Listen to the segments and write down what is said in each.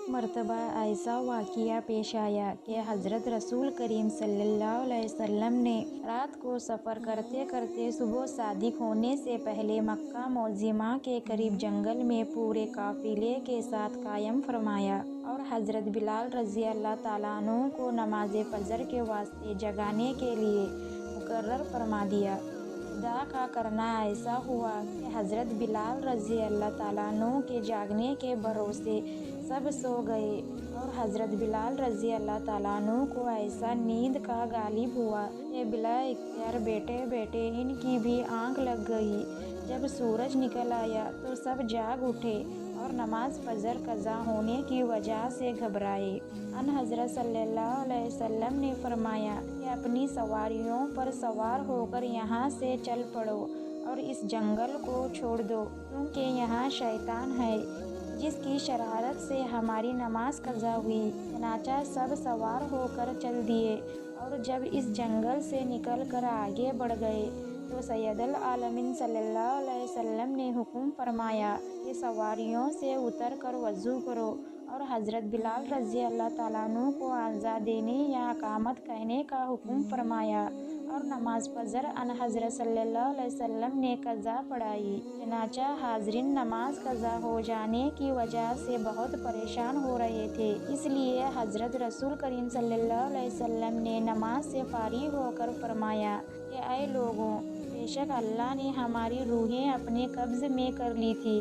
مرتبہ ایسا واقعہ پیش آیا کہ حضرت رسول کریم صلی اللہ علیہ وسلم نے رات کو سفر کرتے کرتے صبح صادق ہونے سے پہلے مکہ معظمہ کے قریب جنگل میں پورے قافلے کے ساتھ قیام فرمایا اور حضرت بلال رضی اللہ تعالیٰ عنہ کو نماز فجر کے واسطے جگانے کے لیے مقرر فرما دیا۔ خدا کا کرنا ایسا ہوا کہ حضرت بلال رضی اللہ تعالیٰ عنہ کے جاگنے کے بھروسے سب سو گئے اور حضرت بلال رضی اللہ تعالیٰ عنہ کو ایسا نیند کا غالب ہوا کہ بلا اختیار بیٹھے بیٹھے ان کی بھی آنکھ لگ گئی۔ جب سورج نکل آیا تو سب جاگ اٹھے اور نماز فجر قضا ہونے کی وجہ سے گھبرائے۔ ان حضرت صلی اللہ علیہ وسلم نے فرمایا کہ اپنی سواریوں پر سوار ہو کر یہاں سے چل پڑو اور اس جنگل کو چھوڑ دو، کیونکہ یہاں شیطان ہے جس کی شرارت سے ہماری نماز قضا ہوئی۔ چنانچہ سب سوار ہو کر چل دیے اور جب اس جنگل سے نکل کر آگے بڑھ گئے تو سید العالمین صلی اللہ علیہ وسلم نے حکم فرمایا کہ سواریوں سے اتر کر وضو کرو اور حضرت بلال رضی اللہ تعالیٰ عنہ کو اذان دینے یا اقامت کہنے کا حکم فرمایا اور نماز فجر ان حضرت صلی اللہ علیہ وسلم نے قضا پڑھائی۔ چنانچہ حاضرین نماز قضا ہو جانے کی وجہ سے بہت پریشان ہو رہے تھے، اس لیے حضرت رسول کریم صلی اللہ علیہ وسلم نے نماز سے فارغ ہو کر فرمایا کہ اے لوگوں، بے شک اللہ نے ہماری روحیں اپنے قبضے میں کر لی تھی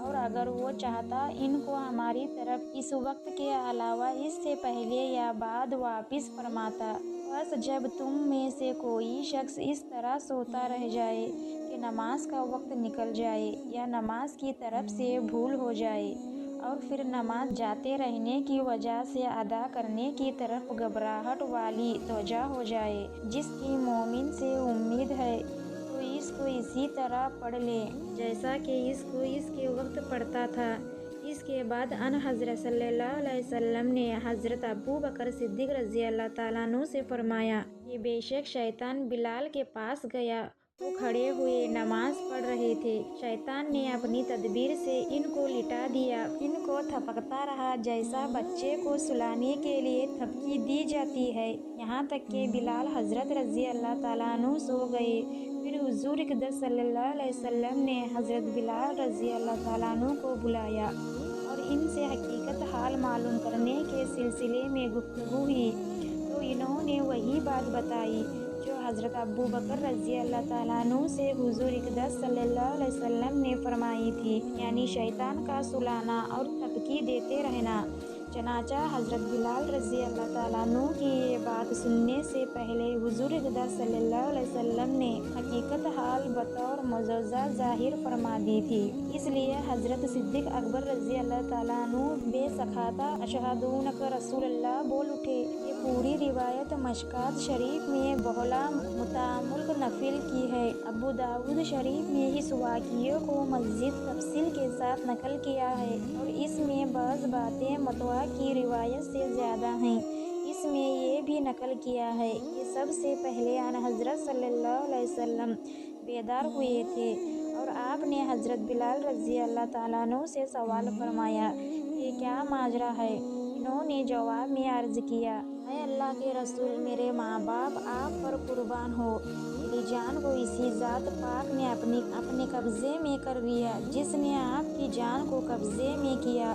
اور اگر وہ چاہتا ان کو ہماری طرف اس وقت کے علاوہ اس سے پہلے یا بعد واپس فرماتا۔ بس جب تم میں سے کوئی شخص اس طرح سوتا رہ جائے کہ نماز کا وقت نکل جائے یا نماز کی طرف سے بھول ہو جائے اور پھر نماز جاتے رہنے کی وجہ سے ادا کرنے کی طرف گھبراہٹ والی توجہ ہو جائے جس کی مومن سے امید ہے تو اس کو اسی طرح پڑھ لے جیسا کہ اس کو اس کے وقت پڑھتا تھا۔ اس کے بعد ان حضرت صلی اللہ علیہ وسلم نے حضرت ابو بکر صدیق رضی اللہ تعالیٰ عنہ سے فرمایا کہ بے شک شیطان بلال کے پاس گیا، وہ کھڑے ہوئے نماز پڑھ رہے تھے۔ شیطان نے اپنی تدبیر سے ان کو لٹا دیا، ان کو تھپکتا رہا جیسا بچے کو سلانے کے لیے تھپکی دی جاتی ہے، یہاں تک کہ بلال حضرت رضی اللہ تعالیٰ عنہ سو گئے۔ پھر حضور اقدس صلی اللہ علیہ وسلم نے حضرت بلال رضی اللہ تعالیٰ عنہ کو بلایا اور ان سے حقیقت حال معلوم کرنے کے سلسلے میں گفتگو ہوئی تو انہوں نے وہی بات بتائی جو حضرت ابو بکر رضی اللہ تعالیٰ عنہ سے حضور اقدس صلی اللہ علیہ وسلم نے فرمائی تھی، یعنی شیطان کا سلانا اور تھپکی دیتے رہنا۔ چنانچہ حضرت بلال رضی اللہ تعالیٰ عنہ کی یہ بات سننے سے پہلے حضور اقدس صلی اللہ علیہ وسلم نے حقیقت حال بطور معجزہ ظاہر فرما دی تھی، اس لیے حضرت صدیق اکبر رضی اللہ تعالیٰ عنہ بے سخاطہ اشہد انک رسول اللہ بول اٹھے۔ یہ پوری روایت مشکوٰۃ شریف میں بہلا متعمق نقل کی ہے۔ ابو داؤد شریف میں اس واقعے کو مزید تفصیل کے ساتھ نقل کیا ہے اور اس میں بعض باتیں متواتر کی روایت سے زیادہ ہیں۔ اس میں یہ بھی نقل کیا ہے کہ سب سے پہلے ان حضرت صلی اللہ علیہ وسلم بیدار ہوئے تھے اور آپ نے حضرت بلال رضی اللہ تعالیٰ عنہ سے سوال فرمایا کہ کیا ماجرا ہے؟ انہوں نے جواب میں عرض کیا، اے اللہ کے رسول، میرے ماں باپ آپ پر قربان ہو، میری جان کو اسی ذات پاک نے اپنے قبضے میں کر لیا جس نے آپ کی جان کو قبضے میں کیا،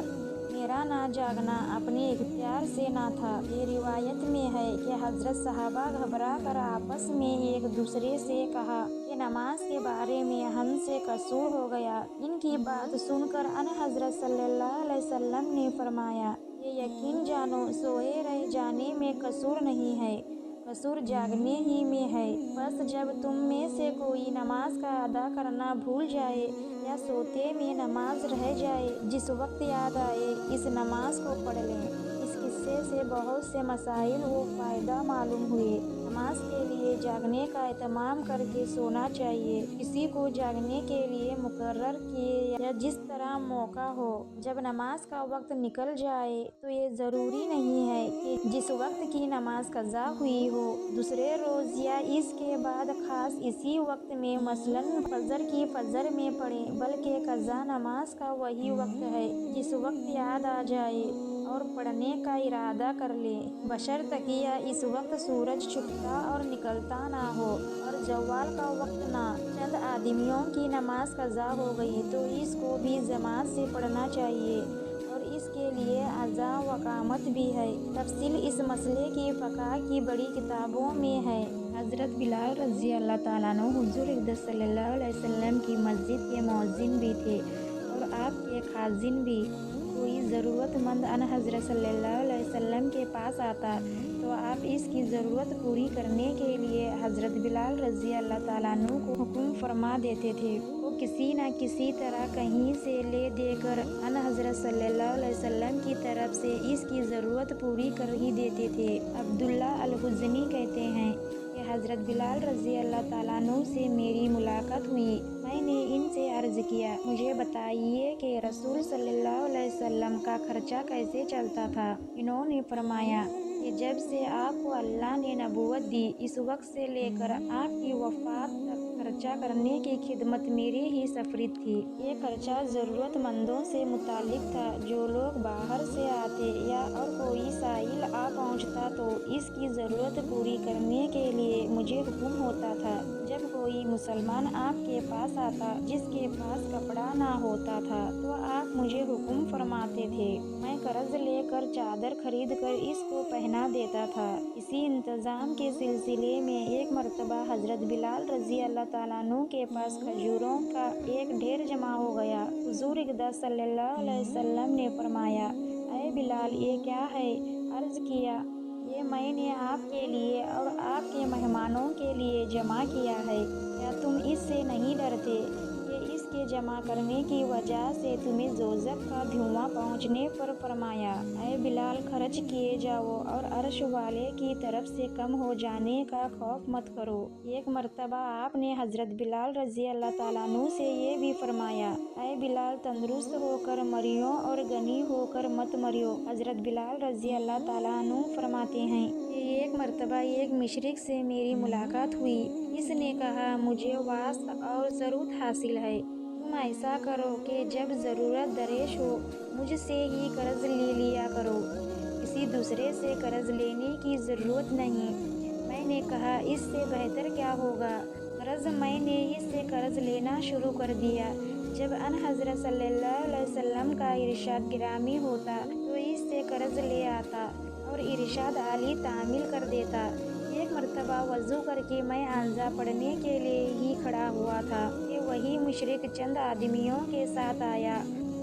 میرا نہ جاگنا اپنے اختیار سے نہ تھا۔ یہ روایت میں ہے کہ حضرت صحابہ گھبرا کر آپس میں ایک دوسرے سے کہا کہ نماز کے بارے میں ہم سے قصور ہو گیا۔ ان کی بات سن کر ان حضرت صلی اللہ علیہ وسلم نے فرمایا کہ یقین جانو سوئے رہ جانے میں قصور نہیں ہے، قصور جاگنے ہی میں ہے۔ بس جب تم میں سے کوئی نماز کا ادا کرنا بھول جائے یا سوتے میں نماز رہ جائے، جس وقت یاد آئے اس نماز کو پڑھ لیں۔ اس قصے سے بہت سے مسائل و فائدہ معلوم ہوئے۔ نماز کے لیے جاگنے کا اہتمام کر کے سونا چاہیے۔ کسی کو جاگنے کے لیے مقرر کیے یا جس طرح موقع ہو جب نماز کا وقت نکل جائے تو یہ ضروری نہیں ہے کہ جس وقت کی نماز قضا ہوئی ہو دوسرے روز یا اس کے بعد خاص اسی وقت میں مثلاً فجر کی فجر میں پڑھیں، بلکہ قضا نماز کا وہی وقت ہے جس وقت یاد آ جائے और पढ़ने का इरादा कर ले, बशर्ते इस वक्त सूरज छुपता और निकलता ना हो और जवाल का वक्त ना। चंद आदमियों की नमाज कज़ा हो गई तो इसको भी जमात से पढ़ना चाहिए और इसके लिए अज़ा व कामत भी है। तफसील इस मसले की फ़क़ह की बड़ी किताबों में है। हज़रत बिलाल रज़ी अल्लाह ताला अन्हु हुज़ूर अक़दस सल्लल्लाहु अलैहि वसल्लम की मस्जिद के मौज़िन भी थे और आपके खाजिन भी। कोई ज़रूरतमंद अन हज़रत सल्लल्लाहु अलैहि वसल्लम के पास आता तो आप इसकी ज़रूरत पूरी करने के लिए हज़रत बिलाल रज़ी अल्लाह ताला अन्हु को हुक्म फरमा देते थे। वो किसी न किसी तरह कहीं से ले देकर अन हज़रत सल्लल्लाहु अलैहि वसल्लम की तरफ से इसकी ज़रूरत पूरी कर ही देते थे। अब्दुल्ला अल-हुज़नी कहते हैं कि हज़रत बिलाल रज़ी अल्लाह ताला अन्हु से मेरी मुलाकात हुई। मैंने इनसे अर्ज़ किया, मुझे बताइए कि रसूल सल्लल्लाहु अलैहि वसल्लम का खर्चा कैसे चलता था। इन्होंने फरमाया कि जब से आपको अल्लाह ने नबूवत दी इस वक्त से लेकर आपकी वफ़ात तक खर्चा करने की खिदमत मेरी ही सफरीत थी। ये खर्चा ज़रूरतमंदों से मुतालिक था। जो लोग बाहर से आते या और कोई साइल आ पहुँचता तो इसकी ज़रूरत पूरी करने के लिए मुझे हुक्म होता था। जब कोई मुसलमान आपके पास आता जिसके पास कपड़ा ना होता था तो आप मुझे हुक्म फरमाते थे। मैं कर्ज लेकर चादर खरीद कर इसको पहना देता था। इसी इंतज़ाम के सिलसिले में एक मरतबा हज़रत बिलाल रज़ी अल्लाह ताला अन्हु के पास खजूरों का एक ढेर जमा हो गया। हुज़ूर अक़दस सल्लल्लाहु अलैहि वसल्लम ने फरमाया, ऐ बिलाल ये क्या है? अर्ज़ किया, ये मैंने आपके लिए और आपके मेहमानों के लिए जमा किया है। क्या तुम इससे नहीं डरते कि इसके जमा करने की वजह से तुम्हें दोज़ख का धुआं पहुँचने पर? फरमाया, ऐ बिलाल खर्च किए जाओ और अर्श वाले की तरफ से कम हो जाने का खौफ मत करो। एक मरतबा आपने हज़रत बिलाल रज़ी अल्लाह ताला अन्हु से ये भी फरमाया, ऐ बिलाल तंदुरुस्त होकर मरियो और गनी होकर मत मरियो। हज़रत बिलाल रज़ी अल्लाह ताला अन्हु फरमाते हैं कि एक मरतबा एक मुशरिक से मेरी मुलाकात हुई। इसने कहा, मुझे वास्त और ज़रूरत हासिल है। तुम ऐसा करो कि जब ज़रूरत दरेश हो मुझसे ही कर्ज ले लिया करो, किसी दूसरे से कर्ज लेने की ज़रूरत नहीं। मैंने कहा, इससे बेहतर क्या होगा? कर्ज मैंने इससे कर्ज लेना शुरू कर दिया। जब अन हज़रत सल्लल्लाहु अलैहि वसल्लम का इरशाद गिरामी होता तो इससे कर्ज ले आता और इरशाद आली तामील कर देता। एक मरतबा वज़ू करके मैं आंजा पढ़ने के लिए ही खड़ा हुआ था कि वही मुशरिक चंद आदमियों के साथ आया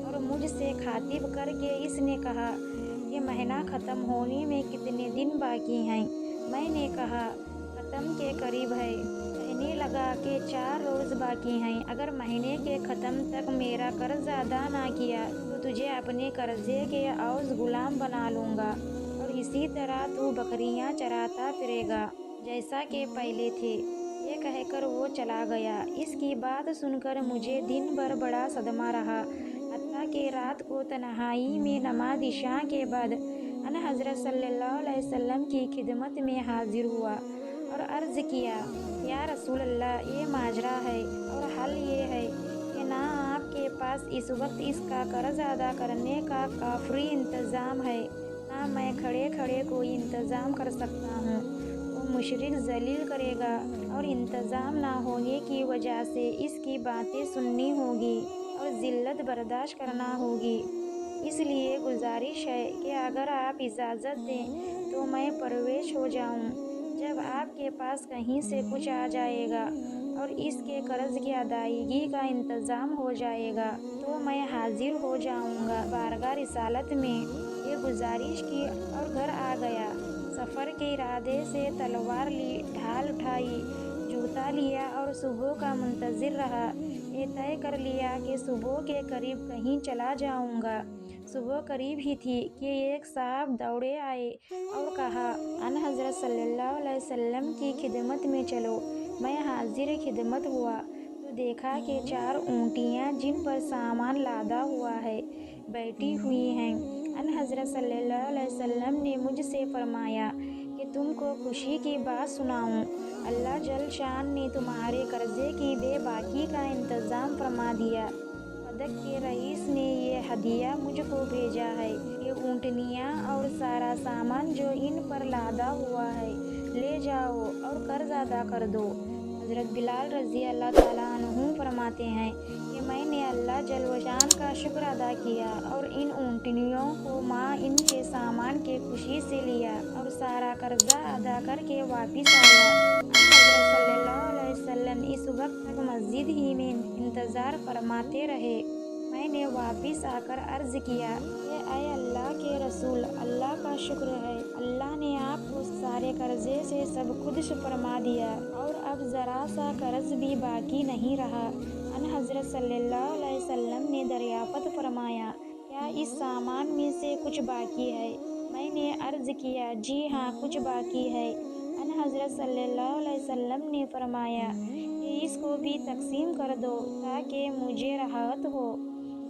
और मुझसे खातिब करके इसने कहा कि महीना ख़त्म होने में कितने दिन बाकी हैं? मैंने कहा, ख़त्म के करीब है। कहने लगा कि 4 रोज़ बाकी हैं। अगर महीने के ख़त्म तक मेरा कर्ज अदा ना किया तो तुझे अपने कर्जे के औज़ गुलाम बना लूँगा और इसी तरह तू बकरियाँ चराता फिरेगा जैसा कि पहले थे। ये कहकर वो चला गया। इसकी बात सुनकर मुझे दिन भर बड़ा सदमा रहा, हत्ता कि रात को तन्हाई में नमाज इशा के बाद अन हज़रत सल्लल्लाहु अलैहि वसल्लम की खिदमत में हाजिर हुआ और अर्ज़ किया, या रसूल अल्लाह, ये माजरा है और हल ये है कि ना आपके पास इस वक्त इसका कर्ज अदा करने का काफ़ी इंतज़ाम है, ना मैं खड़े खड़े कोई इंतज़ाम कर सकता हूँ। वो मुशरिक जलील करेगा और इंतज़ाम ना होने की वजह से इसकी बातें सुननी होगी और ज़िल्लत बर्दाश्त करना होगी। इसलिए गुजारिश है कि अगर आप इजाज़त दें तो मैं परवेश हो जाऊं। जब आपके पास कहीं से कुछ आ जाएगा और इसके कर्ज की अदायगी का इंतज़ाम हो जाएगा तो मैं हाजिर हो जाऊंगा बारगाह रिसालत में। ये गुजारिश की और घर आ गया। सफ़र के इरादे से तलवार ली, ढाल उठाई, जूता लिया और सुबह का मुंतज़िर रहा। ये तय कर लिया कि सुबह के करीब कहीं चला जाऊंगा। सुबह करीब ही थी कि एक साहब दौड़े आए और कहा, अन हज़रत सल्लल्लाहु अलैहि वसल्लम की खिदमत में चलो। मैं हाजिर खिदमत हुआ तो देखा कि 4 ऊँटियाँ जिन पर सामान लादा हुआ है बैठी हुई हैं। अन हज़रत सल्लल्लाहु अलैहि वसल्लम ने मुझसे फरमाया कि तुमको खुशी की बात सुनाऊं। अल्लाह जल शान ने तुम्हारे कर्जे की बेबाकी का इंतज़ाम फरमा दिया। पदक के रईस ने ये हदिया मुझको भेजा है कि ये ऊँटनियाँ और सारा सामान जो इन पर लादा हुआ है ले जाओ और कर्ज अदा कर दो। हज़रत बिलाल रज़ी अल्लाह ताला अन्हु फरमाते हैं कि मैंने अल्लाह जल व शान का शुक्र अदा किया और इन ऊँटनियों को माँ इनके सामान के खुशी से लिया और सारा कर्जा अदा करके वापस आया। हज़रत सल्लल्लाहु अलैहि वसल्लम इस वक्त तक मस्जिद ही में इंतज़ार फरमाते रहे। मैंने वापस आकर अर्ज़ किया कि ऐ अल्लाह के रसूल, अल्लाह का शुक्र है, अल्लाह ने आपको सारे कर्जे से सब खुद फरमा दिया और अब ज़रा सा कर्ज भी बाकी नहीं रहा। हज़रत सल्लल्लाहु अलैहि वसल्लम ने दरियाफ़त फरमाया, क्या इस सामान में से कुछ बाकी है? मैंने अर्ज़ किया, जी हाँ, कुछ बाकी है। हज़रत सल्लल्लाहु अलैहि वसल्लम ने फरमाया कि इसको भी तकसीम कर दो ताकि मुझे राहत हो।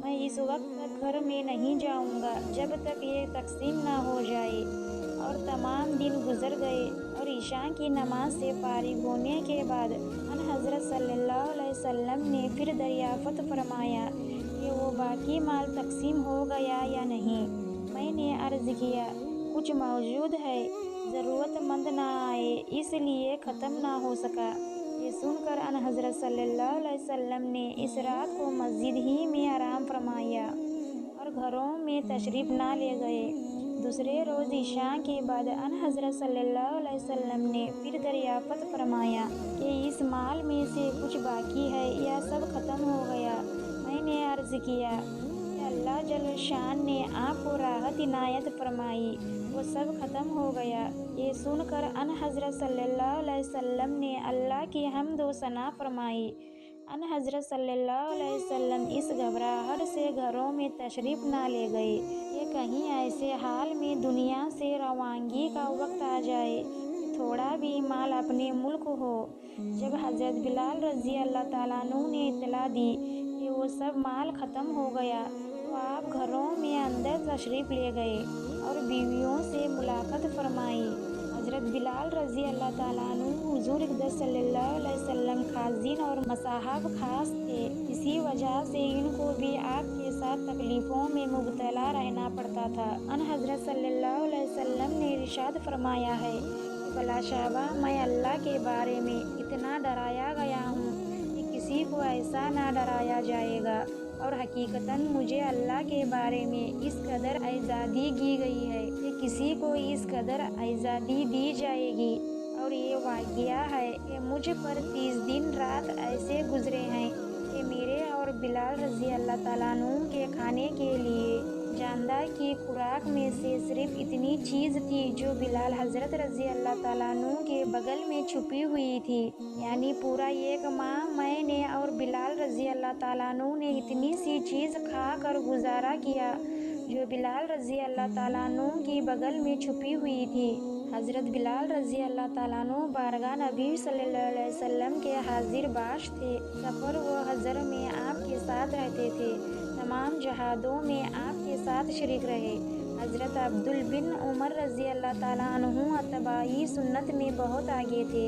मैं इस वक्त तक घर में नहीं जाऊंगा जब तक ये तकसीम ना हो जाए। और तमाम दिन गुजर गए और ईशा की नमाज से फारिग होने के बाद हज़रत सल्लल्लाहु अलैहि वसल्लम ने फिर दरियाफ़त फरमाया कि वो बाकी माल तकसीम हो गया या नहीं। मैंने अर्ज़ किया, कुछ मौजूद है, ज़रूरतमंद ना आए इसलिए ख़त्म ना हो सका। ये सुनकर हज़रत सल्लल्लाहु अलैहि वसल्लम ने इस रात को मस्जिद ही में आराम फरमाया और घरों में तशरीफ़ ना ले गए। दूसरे रोज़ ईशा के बाद हज़रत सल्लल्लाहु अलैहि वसल्लम ने फिर दरियाफ़त फरमाया कि इस माल में से कुछ बाकी है या सब ख़त्म हो गया। मैंने अर्ज़ किया कि अल्लाह जल शान ने आपको राहत इनायत फरमाई, वो सब ख़त्म हो गया। ये सुनकर हज़रत सल्लल्लाहु अलैहि वसल्लम ने अल्लाह की हम्द व सना फरमाई। हज़रत सल्लल्लाहु अलैहि वसल्लम इस घबराहट से घरों में तशरीफ़ ना ले गए कि कहीं ऐसे हाल में दुनिया से रवानगी का वक्त आ जाए कि थोड़ा भी माल अपने मुल्क हो। जब हज़रत बिलाल रज़ी अल्लाह ताला अन्हु ने इत्तला दी कि वो सब माल ख़त्म हो गया तो आप घरों में अंदर तशरीफ़ ले गए और बीवियों से मुलाकात फरमाई। हज़रत बिलाल रज़ी अल्लाह ताला अन्हु हुज़ूर अक़दस सल्लल्लाहु अलैहि वसल्लम खाज़िन और मसाहब खास थे। इसी वजह से इनको भी आपके साथ तकलीफ़ों में मुब्तला रहना पड़ता था। हज़रत सल्लल्लाहु अलैहि वसल्लम ने इरशाद फरमाया है कि भला शाबा, मैं अल्लाह के बारे में इतना डराया गया हूँ कि किसी को ऐसा ना डराया जाएगा और हकीकतन मुझे अल्लाह के बारे में इस कदर आज़ादी दी गई है कि किसी को इस कदर आज़ादी दी जाएगी। और ये वाक़या है कि मुझ पर 30 दिन रात ऐसे गुजरे हैं कि मेरे और बिलाल रज़ी अल्लाह ताला अन्हु के खाने के लिए जानदार की खुराक में से सिर्फ इतनी चीज़ थी जो बिलाल हज़रत रज़ी अल्लाह ताला अन्हु के बगल में छुपी हुई थी। यानी पूरा एक माह मैंने और बिलाल रज़ी अल्लाह ताला अन्हु ने इतनी सी चीज़ खा कर गुजारा किया जो बिलाल रज़ी अल्लाह ताला अन्हु की बगल में छुपी हुई थी। हज़रत बिलाल रज़ी अल्लाह ताला अन्हु बारगाह नबी सल्लल्लाहु अलैहि वसल्लम के हाजिर बाश थे। सफ़र व हज़र में आपके साथ रहते थे, तमाम जहादों में आपके साथ शरीक रहे। हज़रत अब्दुल बिन उमर रज़ी अल्लाह ताला अन्हु अत्तबाई सुन्नत में बहुत आगे थे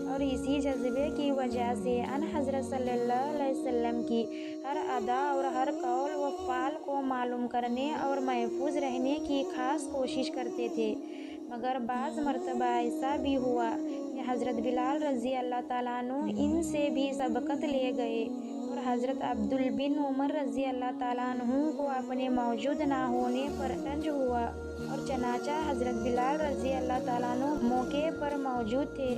और इसी जज्बे की वजह से हज़रत सल्लल्लाहु अलैहि वसल्लम की हर अदा और हर कौल व फ़ाल को मालूम करने और महफूज रहने की ख़ास कोशिश करते थे। मगर बाज़ मरतबा ऐसा भी हुआ कि हज़रत बिलाल रज़ी अल्लाह ताला अन्हु इनसे भी सबकत ले गए और हज़रत अब्दुल बिन उमर रज़ी अल्लाह ताला अन्हु को अपने मौजूद ना होने पर रंज हुआ और चनाचा हज़रत बिलाल रज़ी अल्लाह ताला अन्हु मौके पर मौजूद थे,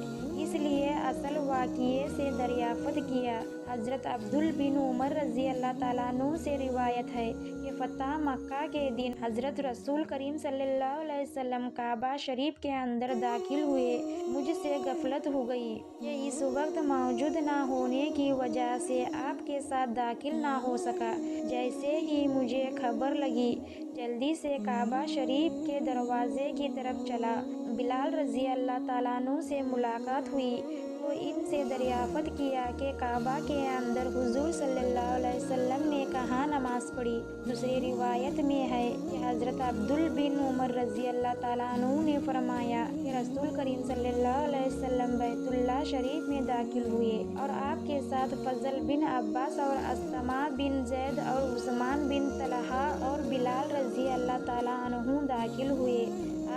इसलिए असल वाक़िए से दरियाफ़त किया। हज़रत अब्दुल बिन उमर रज़ी अल्लाह ताला अन्हु से रिवायत है कि फ़तह मक्का के दिन हज़रत रसूल करीम सल्लल्लाहु अलैहि वसल्लम काबा शरीफ के अंदर दाखिल हुए। मुझसे गफलत हो गई कि इस वक्त मौजूद ना होने की वजह से आपके साथ दाखिल ना हो सका। जैसे ही मुझे खबर लगी, जल्दी से काबा शरीफ के दरवाजे की तरफ चला। बिलाल रज़ी अल्लाह ताला अन्हु से मुलाकात हुई तो ان سے دریافت کیا کہ کعبہ کے اندر حضور صلی اللہ علیہ وسلم نے کہاں نماز پڑھی۔ دوسری روایت میں ہے کہ حضرت عبداللہ بن عمر رضی اللہ تعالیٰ عنہ نے فرمایا کہ رسول کریم صلی اللہ علیہ وسلم بیت اللہ شریف میں داخل ہوئے اور آپ کے ساتھ فضل بن عباس اور اسما بن زید اور عثمان بن طلحہ اور بلال رضی اللہ تعالیٰ عنہ داخل ہوئے۔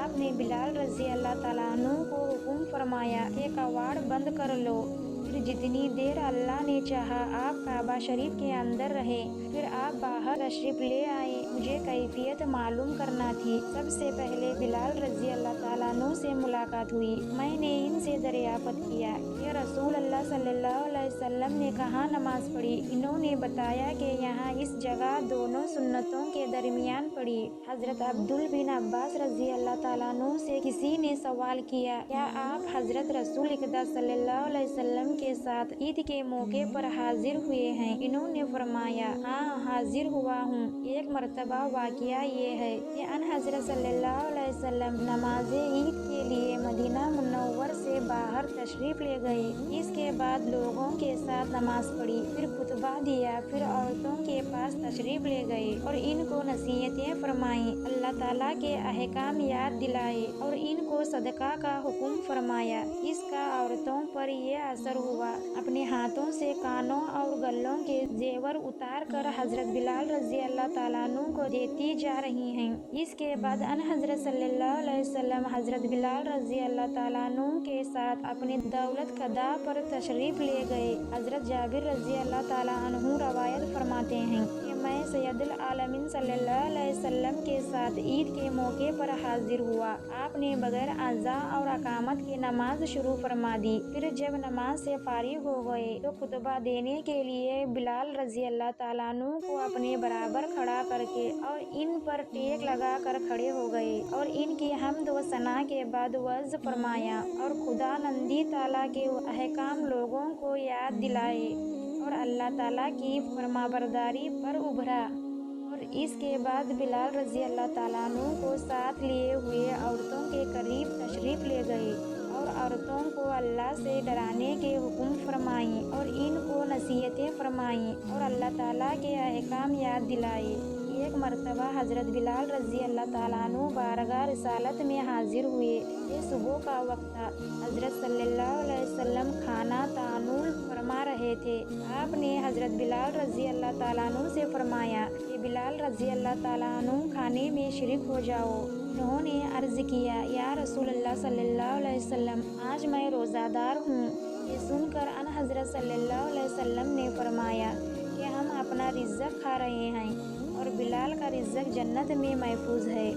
آپ نے بلال رضی اللہ تعالیٰ عنہ کو حکم فرمایا کہ کواڑ بند کر لو۔ پھر جتنی دیر اللہ نے چاہا آپ کعبہ شریف کے اندر رہے، پھر آپ باہر تشریف لے آئے۔ مجھے کیفیت معلوم کرنا تھی۔ سب سے پہلے بلال رضی اللہ تعالیٰ عنہ سے ملاقات ہوئی۔ میں نے ان سے دریافت کیا کہ رسول اللہ صلی اللہ علیہ وسلم نے کہاں نماز پڑھی۔ انہوں نے بتایا کہ یہاں اس جگہ دونوں سنتوں کے درمیان پڑھی۔ حضرت عبداللہ بن عباس رضی اللہ تعالیٰ عنہ سے کسی نے سوال کیا، کیا آپ حضرت رسول اقدس صلی اللہ علیہ وسلم کے ساتھ عید کے موقع پر حاضر ہوئے ہیں؟ انہوں نے فرمایا، ہاں حاضر ہوا ہوں۔ ایک مرتبہ واقعہ یہ ہے کہ ان حضرت صلی اللہ علیہ وسلم نماز عید کے لیے مدینہ منور سے باہر تشریف لے گئے۔ اس کے بعد لوگوں کے ساتھ نماز پڑھی، پھر خطبہ دیا، پھر عورتوں کے پاس تشریف لے گئے اور ان کو نصیحتیں فرمائیں، اللہ تعالیٰ کے احکام یاد دلائے اور ان کو صدقہ کا حکم فرمایا۔ اس کا عورتوں پر یہ اثر ہوا، اپنے ہاتھوں سے کانوں اور گلوں کے زیور اتار کر حضرت بلال رضی اللہ تعالیٰ عنہ کو دیتی جا رہی ہیں۔ اس کے بعد ان حضرت صلی اللہ علیہ وسلم حضرت بلال رضی اللہ تعالیٰ عنہ کے ساتھ اپنی دولت خدا پر تشریف لے گئے۔ حضرت جابر رضی اللہ تعالیٰ عنہ روایت فرماتے ہیں کہ میں سید العالمین صلی اللہ علیہ وسلم کے ساتھ عید کے موقع پر حاضر ہوا۔ آپ نے بغیر اذان اور اقامت کی نماز شروع فرما دی۔ پھر جب نماز سے فارغ ہو گئے تو خطبہ دینے کے لیے بلال رضی اللہ تعالیٰ عنہ کو اپنے برابر کھڑا کر کے اور ان پر ٹیک لگا کر کھڑے ہو گئے اور ان کی حمد و ثنا کے بعد وعظ فرمایا اور خدا نندی تعالیٰ کے احکام لوگوں کو یاد دلائے اور اللہ تعالیٰ کی فرمانبرداری پر ابھرا۔ اور اس کے بعد بلال رضی اللہ تعالیٰ عنہ کو ساتھ لیے ہوئے عورتوں کے قریب تشریف لے گئے اور عورتوں کو اللہ سے ڈرانے کے حکم فرمائیں اور ان کو نصیحتیں فرمائیں اور اللہ تعالیٰ کے احکام یاد دلائے۔ ایک مرتبہ حضرت بلال رضی اللہ تعالیٰ عنہ بارگاہ رسالت میں حاضر ہوئے۔ یہ صبح کا وقت تھا۔ حضرت صلی اللہ علیہ وسلم کھانا تناول فرما رہے تھے۔ آپ نے حضرت بلال رضی اللہ تعالیٰ عنہ سے فرمایا کہ بلال رضی اللہ تعالیٰ عنہ کھانے میں شریک ہو جاؤ۔ انہوں نے عرض کیا، یا رسول اللہ صلی اللہ علیہ وسلم، آج میں روزہ دار ہوں۔ یہ سن کر ان حضرت صلی اللہ علیہ وسلم نے فرمایا کہ ہم اپنا رزق کھا رہے ہیں اور بلال کا رزق جنت میں محفوظ ہے۔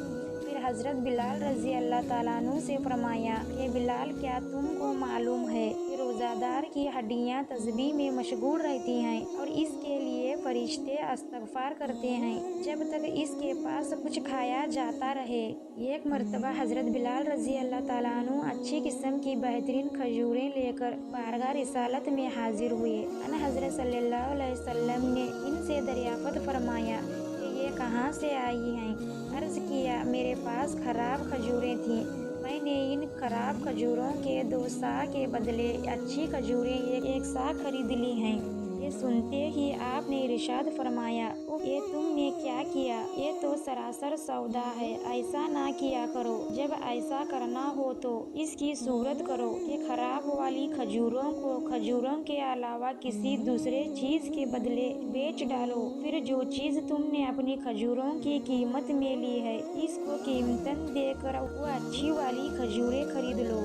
پھر حضرت بلال رضی اللہ تعالیٰ عنہ سے فرمایا کہ بلال، کیا تم کو معلوم ہے کہ روزہ دار کی ہڈیاں تسبیح میں مشغول رہتی ہیں اور اس کے لیے فرشتے استغفار کرتے ہیں جب تک اس کے پاس کچھ کھایا جاتا رہے۔ ایک مرتبہ حضرت بلال رضی اللہ تعالیٰ عنہ اچھی قسم کی بہترین کھجوریں لے کر بارگاہ رسالت میں حاضر ہوئے۔ ان حضرت صلی اللہ علیہ وسلم نے ان سے دریافت فرمایا کہ یہ کہاں سے آئی ہیں؟ عرض کیا، میرے پاس خراب کھجوریں تھیں، میں نے ان خراب کھجوروں کے 2 سا کے بدلے اچھی کھجوریں 1 سا خرید لی ہیں۔ یہ سنتے ہی آپ نے ارشاد فرمایا، یہ تم نے کیا کیا؟ یہ تو سراسر سودا ہے، ایسا نہ کیا کرو۔ جب ایسا کرنا ہو تو اس کی صورت کرو کہ خراب والی کھجوروں کو کھجوروں کے علاوہ کسی دوسرے چیز کے بدلے بیچ ڈالو، پھر جو چیز تم نے اپنی کھجوروں کی قیمت میں لی ہے اس کو قیمتاً دے کر وہ اچھی والی کھجوریں خرید لو۔